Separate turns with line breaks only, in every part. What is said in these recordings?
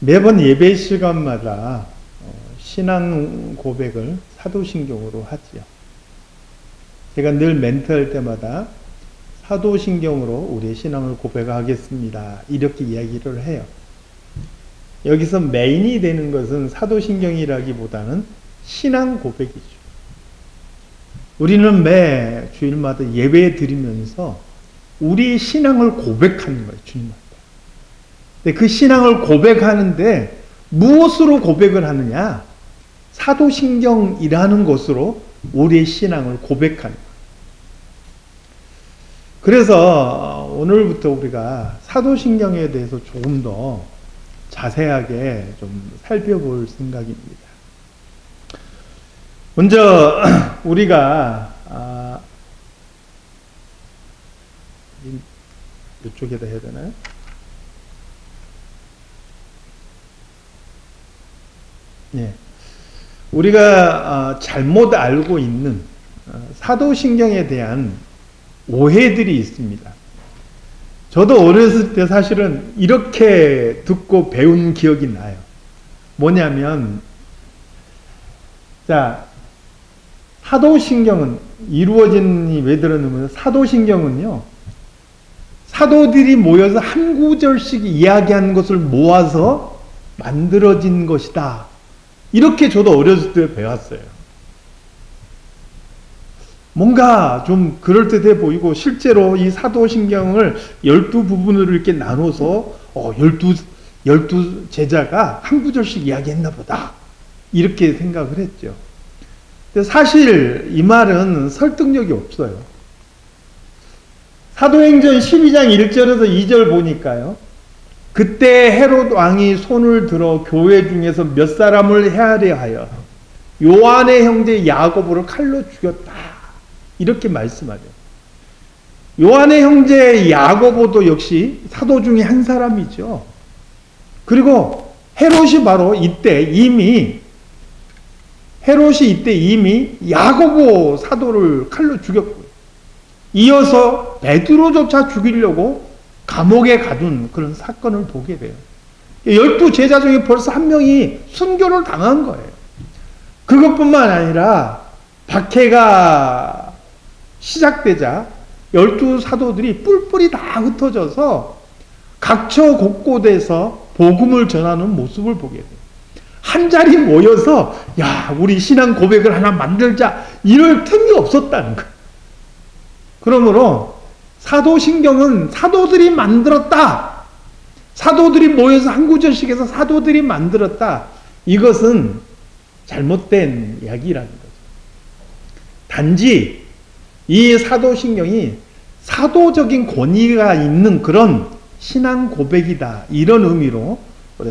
매번 예배 시간마다 신앙 고백을 사도신경으로 하지요. 제가 늘 멘트할 때마다 사도신경으로 우리의 신앙을 고백하겠습니다, 이렇게 이야기를 해요. 여기서 메인이 되는 것은 사도신경이라기보다는 신앙 고백이죠. 우리는 매 주일마다 예배 드리면서 우리의 신앙을 고백하는 거예요, 주님한테. 근데 그 신앙을 고백하는데 무엇으로 고백을 하느냐? 사도신경이라는 것으로 우리의 신앙을 고백하는 거예요. 그래서 오늘부터 우리가 사도신경에 대해서 조금 더 자세하게 좀 살펴볼 생각입니다. 먼저 우리가 이쪽에다 해야 되나요? 네. 우리가 잘못 알고 있는 사도신경에 대한 오해들이 있습니다. 저도 어렸을 때 사실은 이렇게 듣고 배운 기억이 나요. 뭐냐면, 자, 사도신경은 이루어진이 왜 들었냐면, 사도신경은요, 사도들이 모여서 한 구절씩 이야기한 것을 모아서 만들어진 것이다, 이렇게 저도 어렸을 때 배웠어요. 뭔가 좀 그럴듯해 보이고, 실제로 이 사도신경을 12부분으로 이렇게 나눠서 12 제자가 한 구절씩 이야기했나 보다, 이렇게 생각을 했죠. 근데 사실 이 말은 설득력이 없어요. 사도행전 12장 1절에서 2절 보니까요, 그때 헤롯 왕이 손을 들어 교회 중에서 몇 사람을 헤아려 하여 요한의 형제 야고보를 칼로 죽였다, 이렇게 말씀하죠. 요한의 형제 야고보도 역시 사도 중에 한 사람이죠. 그리고 헤롯이 바로 이때 이미 야고보 사도를 칼로 죽였고요. 이어서 베드로조차 죽이려고 감옥에 가둔 그런 사건을 보게 돼요. 12 제자 중에 벌써 한 명이 순교를 당한 거예요. 그것뿐만 아니라 박해가 시작되자 12 사도들이 뿔뿔이 다 흩어져서 각처 곳곳에서 복음을 전하는 모습을 보게 돼요. 한 자리 모여서 야, 우리 신앙 고백을 하나 만들자, 이럴 틈이 없었다는 거예요. 그러므로 사도신경은 사도들이 만들었다, 사도들이 모여서 한 구절씩 해서 사도들이 만들었다, 이것은 잘못된 이야기라는 거죠. 단지 이 사도신경이 사도적인 권위가 있는 그런 신앙 고백이다, 이런 의미로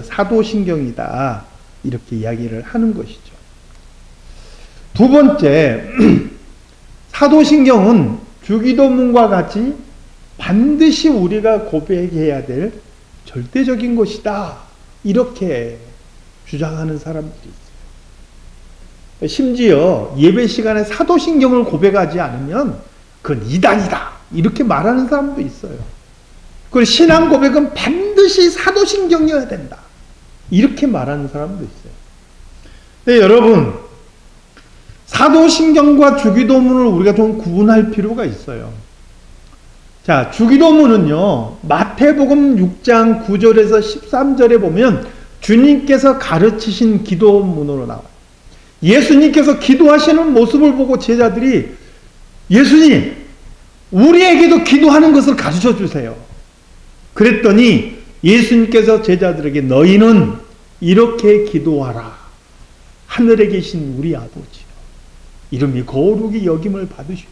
사도신경이다, 이렇게 이야기를 하는 것이죠. 두 번째, 사도신경은 주기도문과 같이 반드시 우리가 고백해야 될 절대적인 것이다, 이렇게 주장하는 사람들이 있어요. 심지어 예배 시간에 사도신경을 고백하지 않으면 그건 이단이다, 이렇게 말하는 사람도 있어요. 그리고 신앙 고백은 반드시 사도신경이어야 된다, 이렇게 말하는 사람도 있어요. 근데 여러분, 사도신경과 주기도문을 우리가 좀 구분할 필요가 있어요. 자, 주기도문은요, 마태복음 6장 9절에서 13절에 보면 주님께서 가르치신 기도문으로 나와요. 예수님께서 기도하시는 모습을 보고 제자들이, 예수님, 우리에게도 기도하는 것을 가르쳐 주세요. 그랬더니 예수님께서 제자들에게 너희는 이렇게 기도하라. 하늘에 계신 우리 아버지여, 이름이 거룩히 여김을 받으시오.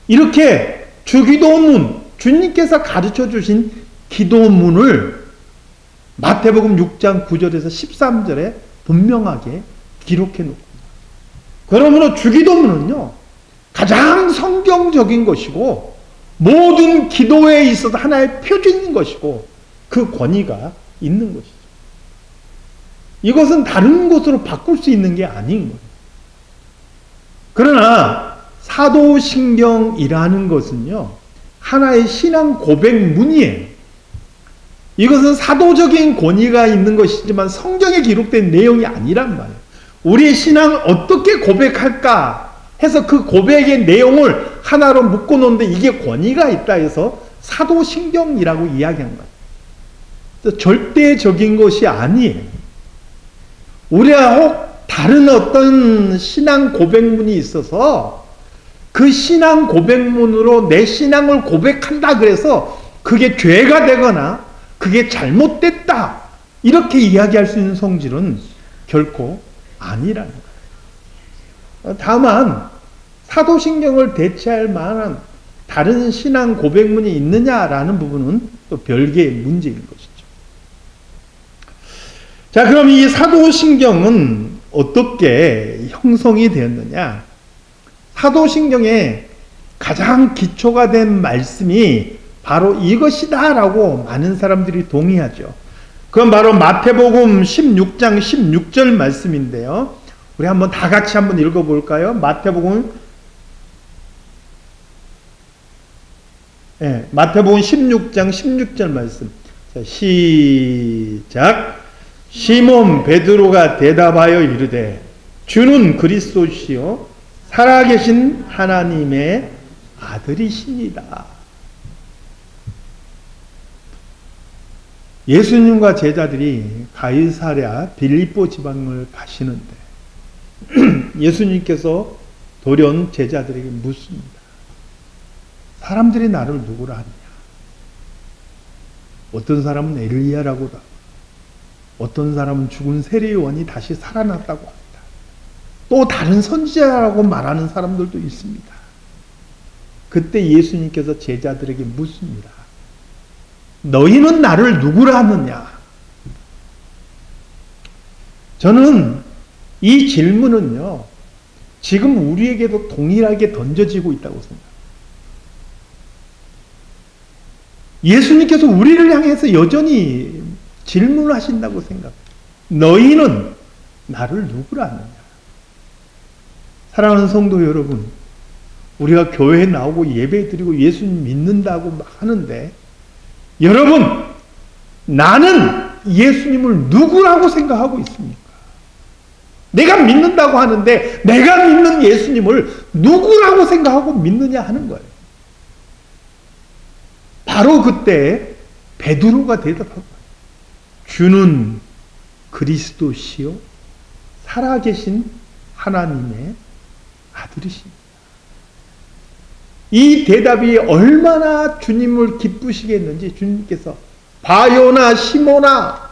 이렇게 주기도문, 주님께서 가르쳐 주신 기도문을 마태복음 6장 9절에서 13절에 분명하게 기록해 놓고, 그러므로 주기도문은요, 가장 성경적인 것이고 모든 기도에 있어서 하나의 표준인 것이고 그 권위가 있는 것이죠. 이것은 다른 것으로 바꿀 수 있는 게 아닌 거예요. 그러나 사도신경이라는 것은요, 하나의 신앙 고백문이에요. 이것은 사도적인 권위가 있는 것이지만 성경에 기록된 내용이 아니란 말이에요. 우리의 신앙을 어떻게 고백할까 해서 그 고백의 내용을 하나로 묶어놓는데 이게 권위가 있다 해서 사도신경이라고 이야기한 거예요. 절대적인 것이 아니에요. 우리가 혹 다른 어떤 신앙 고백문이 있어서 그 신앙 고백문으로 내 신앙을 고백한다 그래서 그게 죄가 되거나 그게 잘못됐다 이렇게 이야기할 수 있는 성질은 결코 아니라는 거예요. 다만 사도신경을 대체할 만한 다른 신앙 고백문이 있느냐라는 부분은 또 별개의 문제인 것이죠. 자, 그럼 이 사도신경은 어떻게 형성이 되었느냐? 사도신경의 가장 기초가 된 말씀이 바로 이것이다 라고 많은 사람들이 동의하죠. 그건 바로 마태복음 16장 16절 말씀인데요. 우리 한번 다 같이 한번 읽어볼까요? 마태복음 16장 16절 말씀. 자, 시작. 시몬 베드로가 대답하여 이르되 주는 그리스도시요 살아계신 하나님의 아들이십니다. 예수님과 제자들이 가이사랴 빌립보 지방을 가시는데 예수님께서 돌연 제자들에게 묻습니다. 사람들이 나를 누구라 하느냐? 어떤 사람은 엘리야라고도 하고 어떤 사람은 죽은 세례요한이 다시 살아났다고 합니다. 또 다른 선지자라고 말하는 사람들도 있습니다. 그때 예수님께서 제자들에게 묻습니다. 너희는 나를 누구라 하느냐? 저는 이 질문은요, 지금 우리에게도 동일하게 던져지고 있다고 생각합니다. 예수님께서 우리를 향해서 여전히 질문을 하신다고 생각합니다. 너희는 나를 누구라 하느냐? 사랑하는 성도 여러분, 우리가 교회에 나오고 예배 드리고 예수님 믿는다고 막 하는데 여러분, 나는 예수님을 누구라고 생각하고 있습니까? 내가 믿는다고 하는데 내가 믿는 예수님을 누구라고 생각하고 믿느냐 하는 거예요. 바로 그때 베드로가 대답하고 주는 그리스도시요 살아계신 하나님의 아들이십니다. 이 대답이 얼마나 주님을 기쁘시겠는지 주님께서 바요나 시모나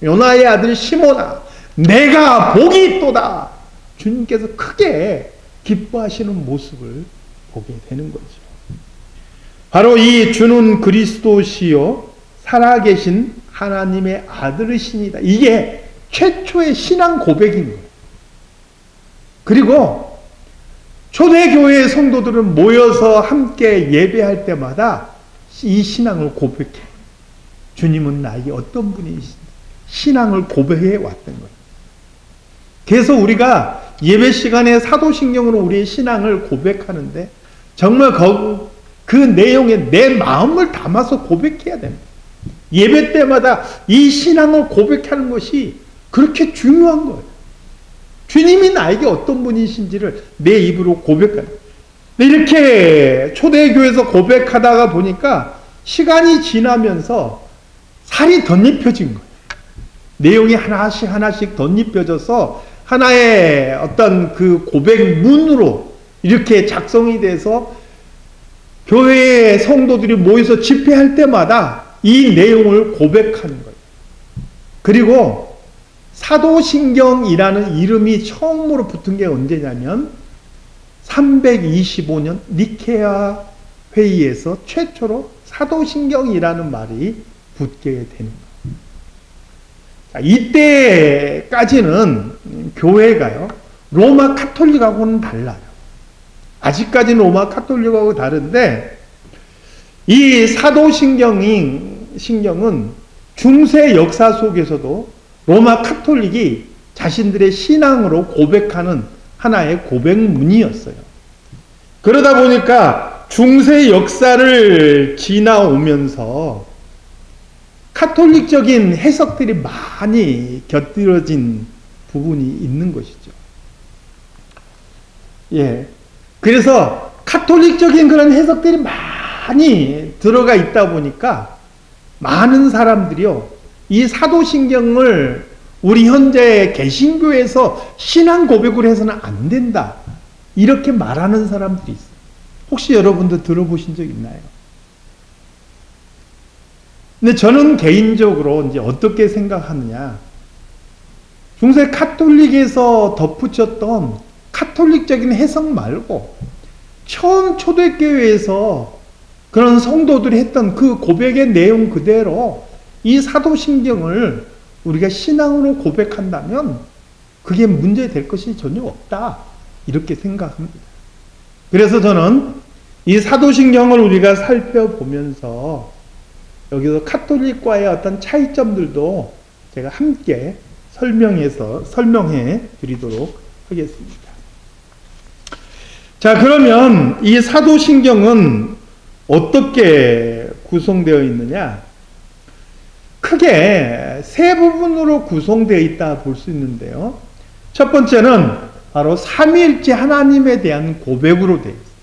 요나의 아들 시모나 내가 복이 있도다. 주님께서 크게 기뻐하시는 모습을 보게 되는 거죠. 바로 이 주는 그리스도시요 살아계신 하나님의 아들이십니다. 이게 최초의 신앙 고백인 거예요. 그리고 초대교회의 성도들은 모여서 함께 예배할 때마다 이 신앙을 고백해. 주님은 나에게 어떤 분이신지 신앙을 고백해 왔던 거예요. 그래서 우리가 예배 시간에 사도신경으로 우리의 신앙을 고백하는데 정말 그 내용에 내 마음을 담아서 고백해야 됩니다. 예배 때마다 이 신앙을 고백하는 것이 그렇게 중요한 거예요. 주님이 나에게 어떤 분이신지를 내 입으로 고백하는 거예요. 이렇게 초대교회에서 고백하다가 보니까 시간이 지나면서 살이 덧입혀진 거예요. 내용이 하나씩 하나씩 덧입혀져서 하나의 어떤 그 고백문으로 이렇게 작성이 돼서 교회의 성도들이 모여서 집회할 때마다 이 내용을 고백하는 거예요. 그리고 사도신경이라는 이름이 처음으로 붙은 게 언제냐면 325년 니케아 회의에서 최초로 사도신경이라는 말이 붙게 되는 거예요. 이때까지는 교회가요, 로마 카톨릭하고는 달라요. 아직까지는 로마 카톨릭하고 다른데, 이 사도신경은 중세 역사 속에서도 로마 카톨릭이 자신들의 신앙으로 고백하는 하나의 고백문이었어요. 그러다 보니까 중세 역사를 지나오면서 카톨릭적인 해석들이 많이 곁들여진 부분이 있는 것이죠. 예. 그래서 카톨릭적인 그런 해석들이 많이 들어가 있다 보니까 많은 사람들이요, 이 사도신경을 우리 현재 개신교에서 신앙 고백으로 해서는 안 된다, 이렇게 말하는 사람들이 있어요. 혹시 여러분도 들어보신 적 있나요? 근데 저는 개인적으로 이제 어떻게 생각하느냐, 중세 카톨릭에서 덧붙였던 카톨릭적인 해석 말고 처음 초대교회에서 그런 성도들이 했던 그 고백의 내용 그대로 이 사도신경을 우리가 신앙으로 고백한다면 그게 문제될 것이 전혀 없다, 이렇게 생각합니다. 그래서 저는 이 사도신경을 우리가 살펴보면서 여기서 카톨릭과의 어떤 차이점들도 제가 함께 설명해 드리도록 하겠습니다. 자, 그러면 이 사도신경은 어떻게 구성되어 있느냐? 크게 세 부분으로 구성되어 있다 볼 수 있는데요. 첫 번째는 바로 삼위일체 하나님에 대한 고백으로 되어 있습니다.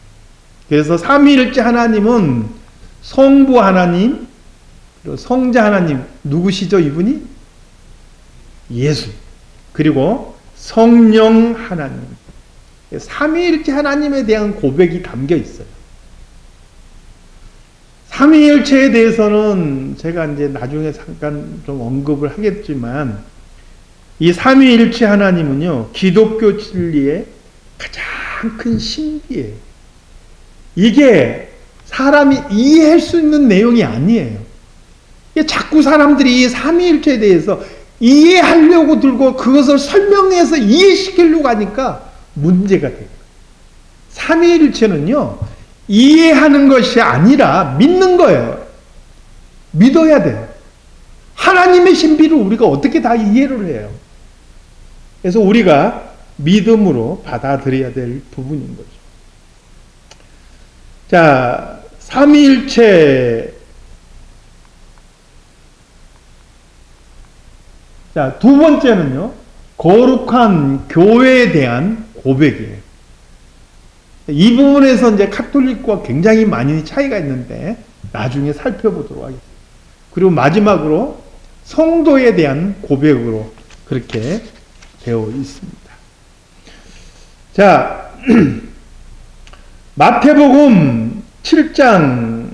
그래서 삼위일체 하나님은 성부 하나님, 그리고 성자 하나님, 누구시죠 이분이? 예수. 그리고 성령 하나님. 삼위일체 하나님에 대한 고백이 담겨 있어요. 삼위일체에 대해서는 제가 이제 나중에 잠깐 좀 언급을 하겠지만, 이 삼위일체 하나님은요, 기독교 진리의 가장 큰 신비예요. 이게 사람이 이해할 수 있는 내용이 아니에요. 자꾸 사람들이 이 삼위일체에 대해서 이해하려고 들고 그것을 설명해서 이해시키려고 하니까 문제가 돼요. 삼위일체는요, 이해하는 것이 아니라 믿는 거예요. 믿어야 돼요. 하나님의 신비를 우리가 어떻게 다 이해를 해요. 그래서 우리가 믿음으로 받아들여야 될 부분인 거죠. 자, 삼위일체. 자, 두 번째는요, 거룩한 교회에 대한 고백이에요. 이 부분에서 이제 카톨릭과 굉장히 많이 차이가 있는데 나중에 살펴보도록 하겠습니다. 그리고 마지막으로 성도에 대한 고백으로 그렇게 되어 있습니다. 자, 마태복음 7장,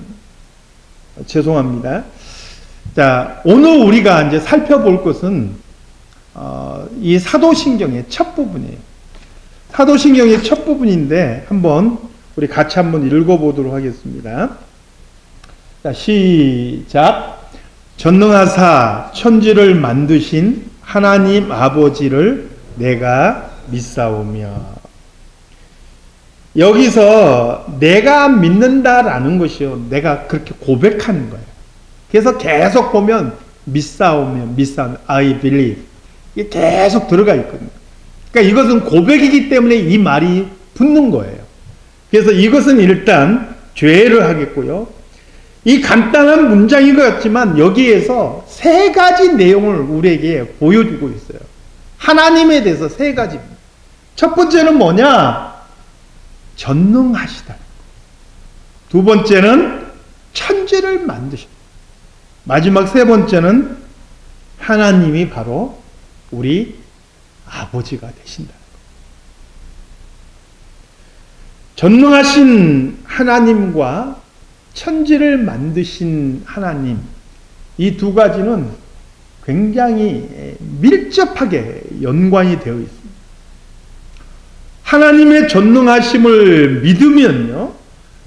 죄송합니다. 자, 오늘 우리가 이제 살펴볼 것은 이 사도신경의 첫 부분이에요. 사도신경의 첫 부분인데 한번 우리 같이 한번 읽어보도록 하겠습니다. 자, 시작. 전능하사 천지를 만드신 하나님 아버지를 내가 믿사오며. 여기서 내가 믿는다라는 것이요, 내가 그렇게 고백하는 거예요. 그래서 계속 보면 믿사오며, I believe, 이게 계속 들어가 있거든요. 그러니까 이것은 고백이기 때문에 이 말이 붙는 거예요. 그래서 이것은 일단 죄를 하겠고요. 이 간단한 문장인 것 같지만 여기에서 세 가지 내용을 우리에게 보여주고 있어요. 하나님에 대해서 세 가지. 첫 번째는 뭐냐? 전능하시다. 두 번째는 천지를 만드셨다. 마지막 세 번째는 하나님이 바로 우리 아버지가 되신다. 전능하신 하나님과 천지를 만드신 하나님, 이 두 가지는 굉장히 밀접하게 연관이 되어 있습니다. 하나님의 전능하심을 믿으면요,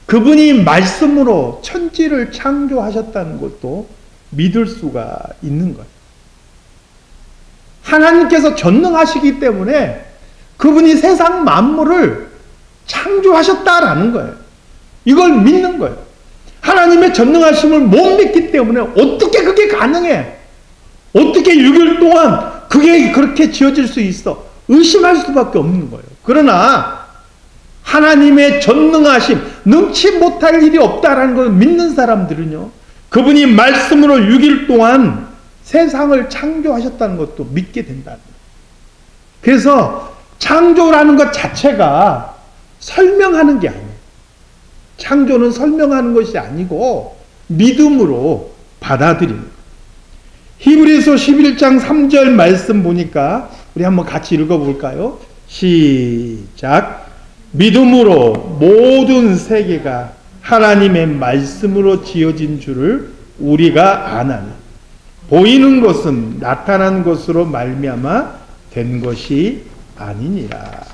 그분이 말씀으로 천지를 창조하셨다는 것도 믿을 수가 있는 거예요. 하나님께서 전능하시기 때문에 그분이 세상 만물을 창조하셨다라는 거예요. 이걸 믿는 거예요. 하나님의 전능하심을 못 믿기 때문에 어떻게 그게 가능해? 어떻게 6일 동안 그게 그렇게 지어질 수 있어? 의심할 수밖에 없는 거예요. 그러나 하나님의 전능하심, 능치 못할 일이 없다라는 걸 믿는 사람들은요, 그분이 말씀으로 6일 동안 세상을 창조하셨다는 것도 믿게 된다는 거예요. 그래서 창조라는 것 자체가 설명하는 게 아니에요. 창조는 설명하는 것이 아니고 믿음으로 받아들이는 거예요. 히브리서 11장 3절 말씀 보니까 우리 한번 같이 읽어볼까요? 시작. 믿음으로 모든 세계가 하나님의 말씀으로 지어진 줄을 우리가 아나니 보이는 것은 나타난 것으로 말미암아 된 것이 아니니라.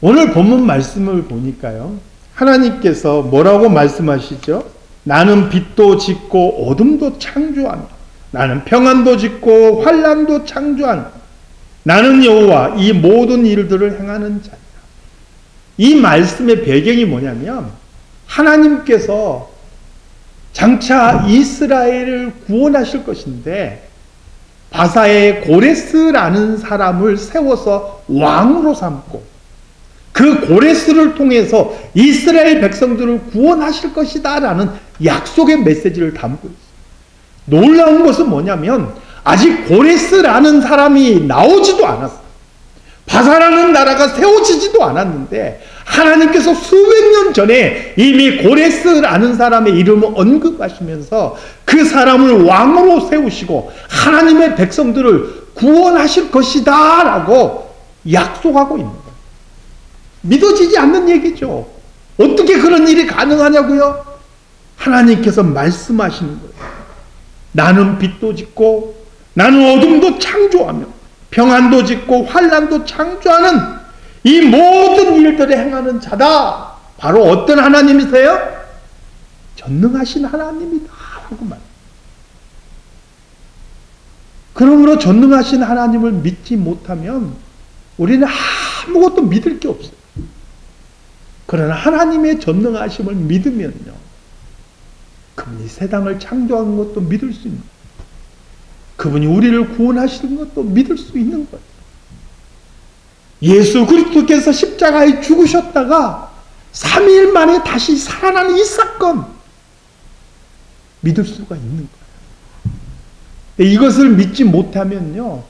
오늘 본문 말씀을 보니까요, 하나님께서 뭐라고 말씀하시죠? 나는 빛도 짓고 어둠도 창조하며 나는 평안도 짓고 환난도 창조하며 나는 여호와 이 모든 일들을 행하는 자니라. 이 말씀의 배경이 뭐냐면 하나님께서 장차 이스라엘을 구원하실 것인데 바사의 고레스라는 사람을 세워서 왕으로 삼고 그 고레스를 통해서 이스라엘 백성들을 구원하실 것이다 라는 약속의 메시지를 담고 있어요. 놀라운 것은 뭐냐면 아직 고레스라는 사람이 나오지도 않았어요. 바사라는 나라가 세워지지도 않았는데 하나님께서 수백 년 전에 이미 고레스라는 사람의 이름을 언급하시면서 그 사람을 왕으로 세우시고 하나님의 백성들을 구원하실 것이다 라고 약속하고 있는 거예요. 믿어지지 않는 얘기죠. 어떻게 그런 일이 가능하냐고요? 하나님께서 말씀하시는 거예요. 나는 빛도 짓고 나는 어둠도 창조하며 평안도 짓고 환난도 창조하는 이 모든 일들을 행하는 자다. 바로 어떤 하나님이세요? 전능하신 하나님이다 하고 말. 그러므로 전능하신 하나님을 믿지 못하면 우리는 아무것도 믿을 게 없어요. 그러나 하나님의 전능하심을 믿으면요, 그분이 세상을 창조한 것도 믿을 수 있는 거예요. 그분이 우리를 구원하시는 것도 믿을 수 있는 거예요. 예수 그리스도께서 십자가에 죽으셨다가 3일 만에 다시 살아나는 이 사건 믿을 수가 있는 거예요. 이것을 믿지 못하면요,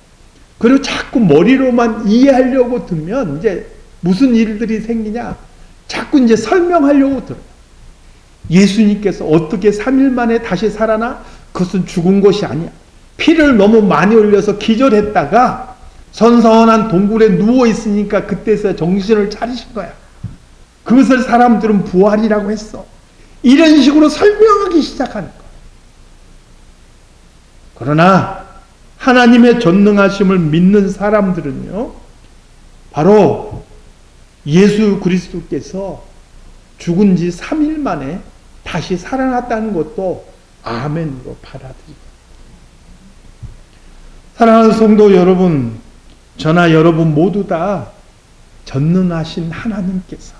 그리고 자꾸 머리로만 이해하려고 들면 이제 무슨 일들이 생기냐, 자꾸 이제 설명하려고 들어요. 예수님께서 어떻게 3일 만에 다시 살아나? 그것은 죽은 것이 아니야. 피를 너무 많이 흘려서 기절했다가 선선한 동굴에 누워있으니까 그때서 정신을 차리신 거야. 그것을 사람들은 부활이라고 했어. 이런 식으로 설명하기 시작하는 거야. 그러나 하나님의 전능하심을 믿는 사람들은요, 바로 예수 그리스도께서 죽은 지 3일 만에 다시 살아났다는 것도 아멘으로 받아들입니다. 사랑하는 성도 여러분, 저나 여러분 모두 다 전능하신 하나님께서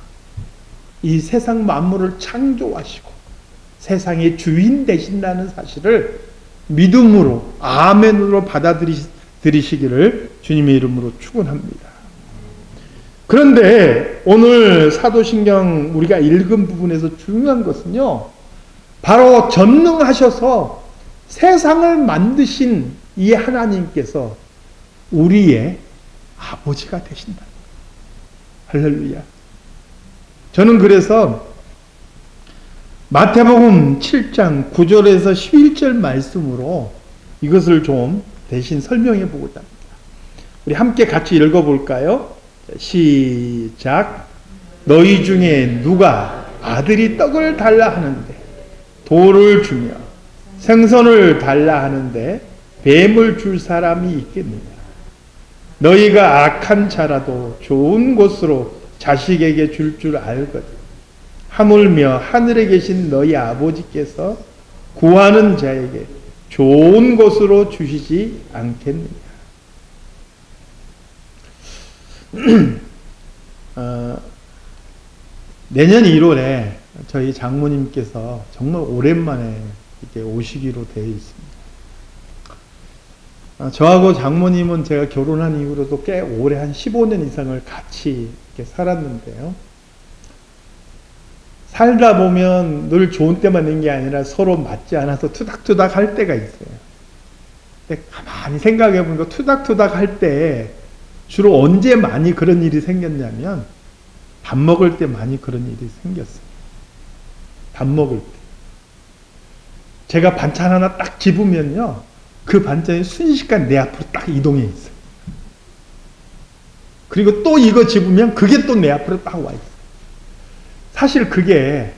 이 세상 만물을 창조하시고 세상의 주인 되신다는 사실을 믿음으로 아멘으로 받아들이시기를 주님의 이름으로 축원합니다. 그런데 오늘 사도신경 우리가 읽은 부분에서 중요한 것은요, 바로 전능하셔서 세상을 만드신 이 하나님께서 우리의 아버지가 되신다. 할렐루야. 저는 그래서 마태복음 7장 9절에서 11절 말씀으로 이것을 좀 대신 설명해 보고자 합니다. 우리 함께 같이 읽어볼까요? 시작. 너희 중에 누가 아들이 떡을 달라 하는데 돌을 주며 생선을 달라 하는데 뱀을 줄 사람이 있겠느냐? 너희가 악한 자라도 좋은 것으로 자식에게 줄 알거든. 하물며 하늘에 계신 너희 아버지께서 구하는 자에게 좋은 것으로 주시지 않겠느냐? 내년 1월에 저희 장모님께서 정말 오랜만에 이렇게 오시기로 되어 있습니다. 저하고 장모님은 제가 결혼한 이후로도 꽤 오래 한 15년 이상을 같이 이렇게 살았는데요. 살다 보면 늘 좋은 때만 있는 게 아니라 서로 맞지 않아서 투닥투닥 할 때가 있어요. 근데 가만히 생각해 보니까 투닥투닥 할 때 주로 언제 많이 그런 일이 생겼냐면 밥 먹을 때 많이 그런 일이 생겼어요. 밥 먹을 때. 제가 반찬 하나 딱 집으면요. 그 반찬이 순식간 내 앞으로 딱 이동해 있어요. 그리고 또 이거 집으면 그게 또 내 앞으로 딱 와 있어요. 사실 그게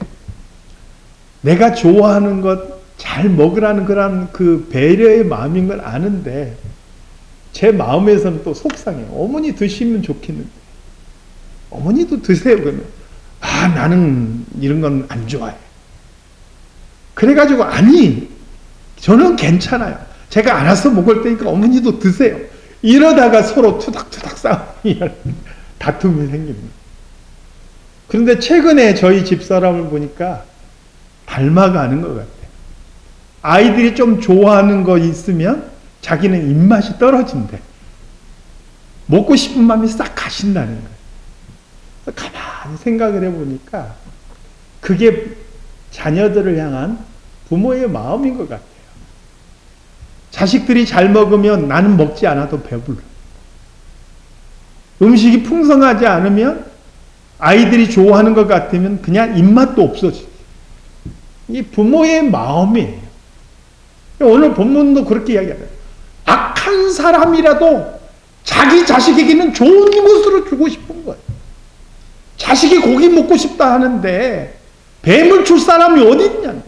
내가 좋아하는 것 잘 먹으라는 그런 그 배려의 마음인 걸 아는데 제 마음에서는 또 속상해요. 어머니 드시면 좋겠는데. 어머니도 드세요. 그러면 아 나는 이런 건 안 좋아해. 그래가지고 아니 저는 괜찮아요. 제가 알아서 먹을 테니까 어머니도 드세요. 이러다가 서로 투닥투닥 싸움이 다툼이 생깁니다. 그런데 최근에 저희 집사람을 보니까 닮아가는 것 같아요. 아이들이 좀 좋아하는 거 있으면 자기는 입맛이 떨어진대. 먹고 싶은 마음이 싹 가신다는 거예요. 가만히 생각을 해보니까 그게 자녀들을 향한 부모의 마음인 것 같아요. 자식들이 잘 먹으면 나는 먹지 않아도 배불러. 음식이 풍성하지 않으면 아이들이 좋아하는 것 같으면 그냥 입맛도 없어지죠. 이 부모의 마음이에요. 오늘 본문도 그렇게 이야기하잖아요. 악한 사람이라도 자기 자식에게는 좋은 것으로 주고 싶은 거예요. 자식이 고기 먹고 싶다 하는데 뱀을 줄 사람이 어디 있냐는 거예요.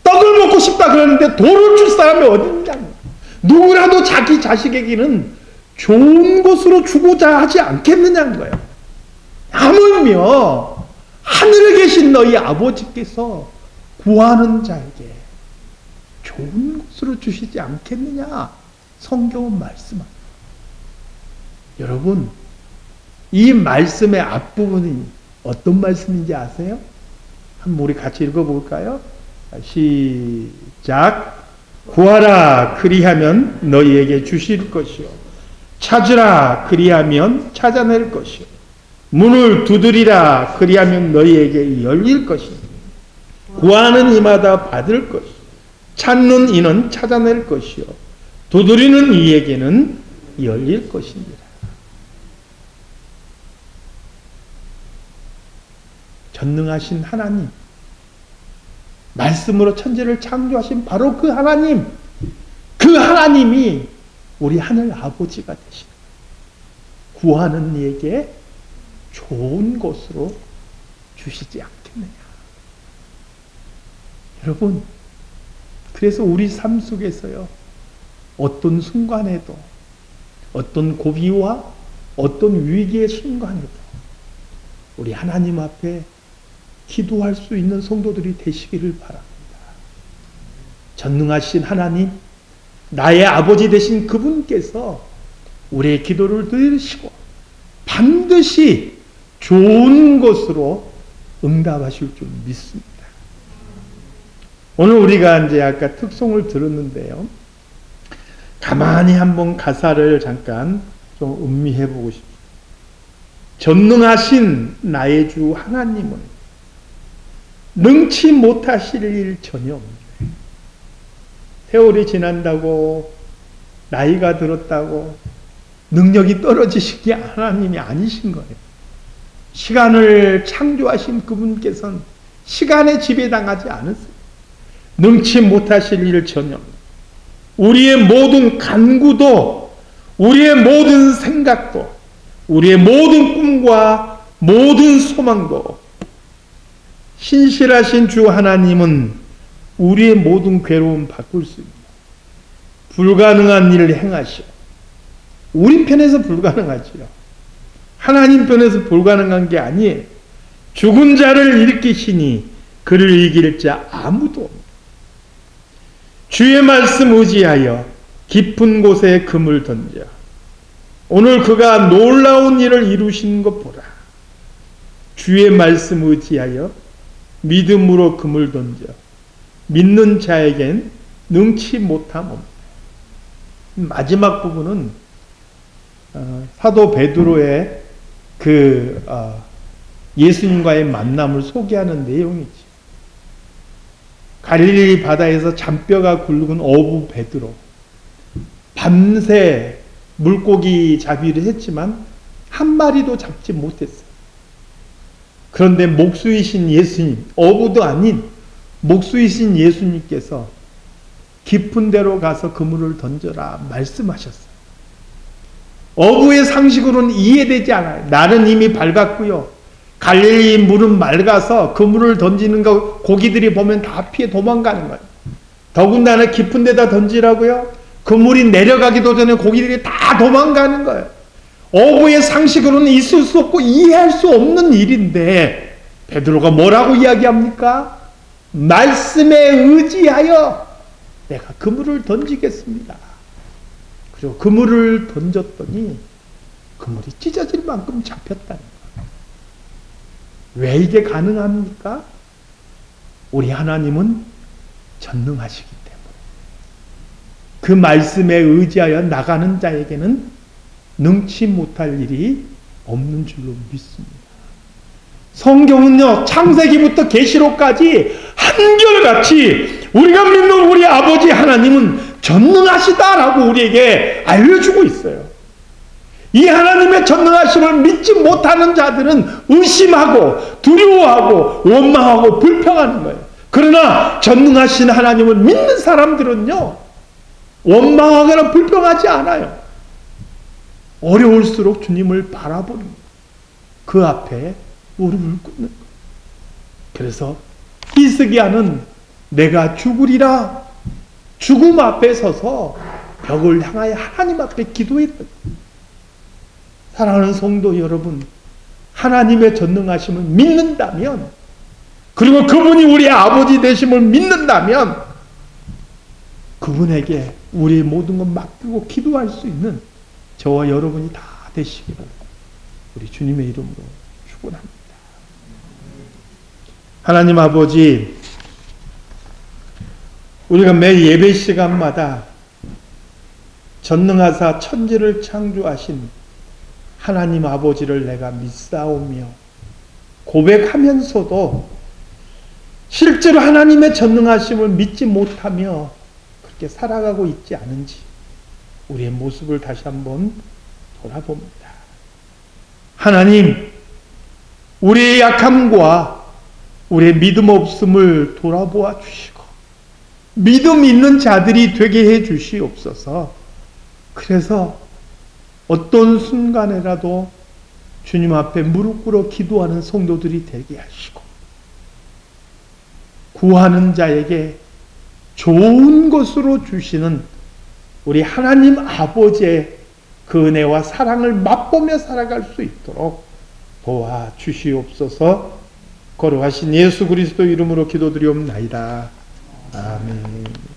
떡을 먹고 싶다 그러는데 돌을 줄 사람이 어디 있냐는 거예요. 누구라도 자기 자식에게는 좋은 것으로 주고자 하지 않겠느냐는 거예요. 하물며 하늘에 계신 너희 아버지께서 구하는 자에게 좋은 것으로 주시지 않겠느냐. 성경은 말씀합니다. 여러분, 이 말씀의 앞부분이 어떤 말씀인지 아세요? 한번 우리 같이 읽어볼까요? 시작. 구하라 그리하면 너희에게 주실 것이요 찾으라 그리하면 찾아낼 것이요 문을 두드리라 그리하면 너희에게 열릴 것이요 구하는 이마다 받을 것이요 찾는 이는 찾아낼 것이요 두드리는 이에게는 열릴 것이니라. 전능하신 하나님, 말씀으로 천지를 창조하신 바로 그 하나님, 그 하나님이 우리 하늘 아버지가 되시는 구하는 이에게 좋은 것으로 주시지 않겠느냐. 여러분, 그래서 우리 삶 속에서요, 어떤 순간에도, 어떤 고비와 어떤 위기의 순간에도 우리 하나님 앞에 기도할 수 있는 성도들이 되시기를 바랍니다. 전능하신 하나님, 나의 아버지 되신 그분께서 우리의 기도를 들으시고 반드시 좋은 것으로 응답하실 줄 믿습니다. 오늘 우리가 이제 아까 특송을 들었는데요. 가만히 한번 가사를 잠깐 좀 음미해 보고 싶습니다. 전능하신 나의 주 하나님은 능치 못하실 일 전혀 없는데 세월이 지난다고 나이가 들었다고 능력이 떨어지신 게 하나님이 아니신 거예요. 시간을 창조하신 그분께서는 시간에 지배당하지 않으세요. 능치 못하실 일 전혀 없는 우리의 모든 간구도 우리의 모든 생각도 우리의 모든 꿈과 모든 소망도 신실하신 주 하나님은 우리의 모든 괴로움 바꿀 수 있는 불가능한 일을 행하시오. 우리 편에서 불가능하지요. 하나님 편에서 불가능한 게 아니에요. 죽은 자를 일으키시니 그를 이길 자 아무도 없습니다. 주의 말씀 의지하여 깊은 곳에 금을 던져 오늘 그가 놀라운 일을 이루시는 것 보라. 주의 말씀 의지하여 믿음으로 금을 던져 믿는 자에겐 능치 못함 없다. 마지막 부분은 사도 베드로의 그 예수님과의 만남을 소개하는 내용이지. 갈릴리 바다에서 잔뼈가 굵은 어부 베드로, 밤새 물고기 잡이를 했지만 한 마리도 잡지 못했어요. 그런데 목수이신 예수님, 어부도 아닌 목수이신 예수님께서 깊은 데로 가서 그물을 던져라 말씀하셨어요. 어부의 상식으로는 이해되지 않아요. 날은 이미 밝았고요. 갈릴리 물은 맑아서 그물을 던지는 거 고기들이 보면 다 피해 도망가는 거예요. 더군다나 깊은 데다 던지라고요? 그물이 내려가기도 전에 고기들이 다 도망가는 거예요. 어부의 상식으로는 있을 수 없고 이해할 수 없는 일인데 베드로가 뭐라고 이야기합니까? 말씀에 의지하여 내가 그물을 던지겠습니다. 그리고 그물을 던졌더니 그물이 찢어질 만큼 잡혔다는 거예요. 왜 이게 가능합니까? 우리 하나님은 전능하시기 때문에. 그 말씀에 의지하여 나가는 자에게는 능치 못할 일이 없는 줄로 믿습니다. 성경은요, 창세기부터 계시록까지 한결같이 우리가 믿는 우리 아버지 하나님은 전능하시다라고 우리에게 알려주고 있어요. 이 하나님의 전능하심을 믿지 못하는 자들은 의심하고 두려워하고 원망하고 불평하는 거예요. 그러나 전능하신 하나님을 믿는 사람들은요, 원망하거나 불평하지 않아요. 어려울수록 주님을 바라보는 거예요. 그 앞에 무릎을 꿇는 거예요. 그래서 히스기야는 내가 죽으리라 죽음 앞에 서서 벽을 향하여 하나님 앞에 기도했던 거예요. 사랑하는 성도 여러분, 하나님의 전능하심을 믿는다면, 그리고 그분이 우리의 아버지 되심을 믿는다면 그분에게 우리의 모든 것 맡기고 기도할 수 있는 저와 여러분이 다 되시기를 우리 주님의 이름으로 축원합니다. 하나님 아버지, 우리가 매 예배 시간마다 전능하사 천지를 창조하신 하나님 아버지를 내가 믿사오며 고백하면서도 실제로 하나님의 전능하심을 믿지 못하며 그렇게 살아가고 있지 않은지 우리의 모습을 다시 한번 돌아봅니다. 하나님, 우리의 약함과 우리의 믿음 없음을 돌아보아 주시고 믿음 있는 자들이 되게 해 주시옵소서. 그래서 어떤 순간에라도 주님 앞에 무릎 꿇어 기도하는 성도들이 되게 하시고 구하는 자에게 좋은 것으로 주시는 우리 하나님 아버지의 그 은혜와 사랑을 맛보며 살아갈 수 있도록 도와주시옵소서. 거룩하신 예수 그리스도 이름으로 기도드리옵나이다. 아멘.